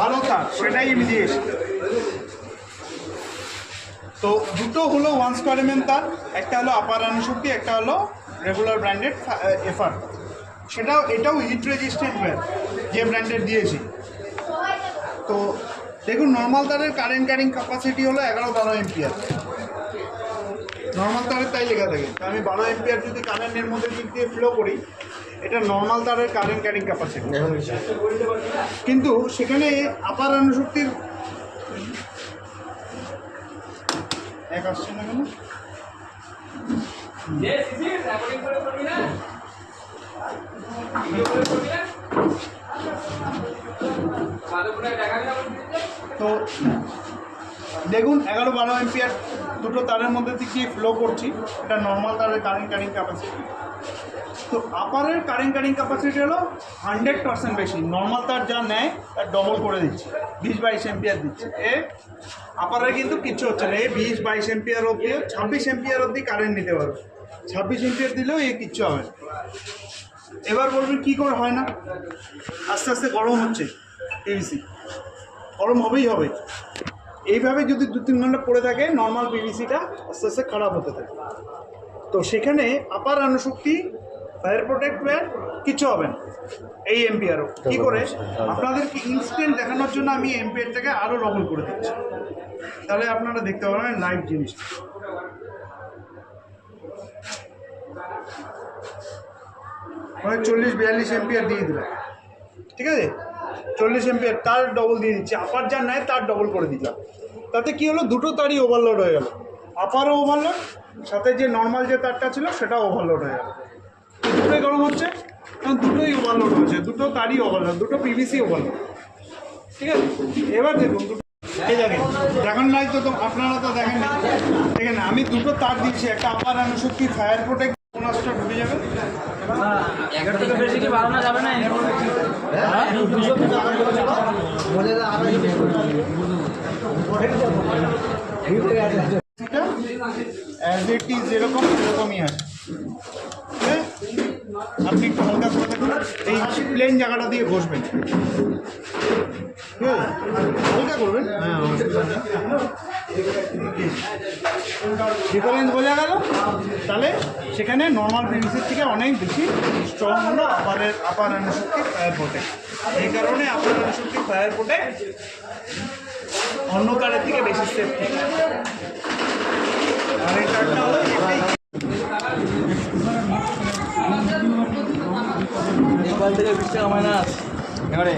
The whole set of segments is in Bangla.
ভালো তার সেটাই আমি দিয়ে এসেছি। তো দুটো হলো 1 স্কোয়ার mm তার, একটা হলো আপার আনুশক্তি, একটা হলো রেগুলার ব্র্যান্ডেড এফআর। এটাও হিট রেজিস্ট্যান্ট ওয়্যার যে ব্র্যান্ডের দিয়েছি। তো দেখুন নর্মাল তারের কারেন্ট ক্যারিং ক্যাপাসিটি হলো 11-12 এম্পিয়ার। নর্মাল তারের তাই লেখা থাকে, আমি 12 এম্পিয়ার যদি কারেন্টের মধ্যে দিক দিয়ে ফ্লো করি, এটা নর্মাল তারের কারেন্ট ক্যারিং ক্যাপাসিটি। কিন্তু সেখানে আপার আনুশক্তির এক আসছে না কেন? তো দেখুন 11-12 এম্পিয়ার দুটো তারের মধ্যে থেকে ফ্লো করছি, এটা নর্মাল তারের কারেন্ট ক্যারিং ক্যাপাসিটি। তো আপারের কারেন্ট ক্যারিং ক্যাপাসিটি হলো 100% বেশি, নর্মাল তার যা নেয় তার ডবল করে দিচ্ছে, 20-22 এম্পিয়ার দিচ্ছে। আপারের কিন্তু কিচ্ছু হচ্ছে না, 20-22 এম্পিয়ার অবধি, 26 এম্পিয়ার অবধি কারেন্ট নিতে পারবে। 26 এম্পিয়ার দিলেও কিচ্ছু হবে না। এবার বলবেন কী করে হয় না? আস্তে আস্তে গরম হচ্ছে পিভিসি, গরম হবেই হবে। এইভাবে যদি 2-3 ঘন্টা পড়ে থাকে নর্মাল পিভিসিটা আস্তে আস্তে খারাপ হতে থাকে। তো সেখানে আপার আনুশক্তি ফায়ার প্রোটেক্ট ওয়্যার কিচ্ছু হবে না এই এম্পিয়ারও। কী করে? আপনাদেরকে ইনস্ট্যান্ট দেখানোর জন্য আমি এম্পিয়ারটাকে আরও ডবল করে দিচ্ছি, তাহলে আপনারা দেখতে পারবেন লাইভ জিনিসটা। মানে 40-42 এম্পিয়ার দিয়ে দিলাম, ঠিক আছে? 40 এম্পিয়ার তার ডবল দিয়ে দিচ্ছি, আপার যা নেয় তার ডবল করে দিলাম। তাতে কি হলো, দুটো তারই ওভারলোড হয়ে গেল, আপারও ওভারলোড, সাথে যে নর্মাল যে তারটা ছিল সেটাও ওভারলোড হয়ে গেল। দুটোই গরম হচ্ছে, দুটোই ওভারলোড হচ্ছে, দুটো তারই ওভারলোড, দুটো পিভিসি ওভারলোড, ঠিক আছে? এবার দেখুন এই দেখেন, দেখান নাই তো, আপনারা তো দেখেন না, দেখেন আমি দুটো তার দিচ্ছি, একটা আপার আনুশক্তি ফায়ার প্রোটেক্ট বোনাসটা ঢুকে যাবে। 11 থেকে বেশি কি বাড়ানো যাবে না? অ্যাজ ইট ইজ যেরকম সেরকমই আছে। হ্যাঁ, আপনি একটু হালকা করে দেখুন, এই প্লেন জায়গাটা দিয়ে ঘষবেন, হ্যাঁ হালকা করবেন। হ্যাঁ, ডিফারেন্স বোঝা গেল? তাহলে সেখানে নর্মাল পিভিসির থেকে অনেক বেশি স্ট্রং হলো আপার আনুশক্তি ফায়ার প্রোটেক্ট। এই কারণে আপার আনুশক্তি ফায়ার প্রোটেক্ট অন্য তারের থেকে বেশি সেফটি। আর এই তারটা হলো থেকে 20 টাকা মাইনাস এবারে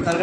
তার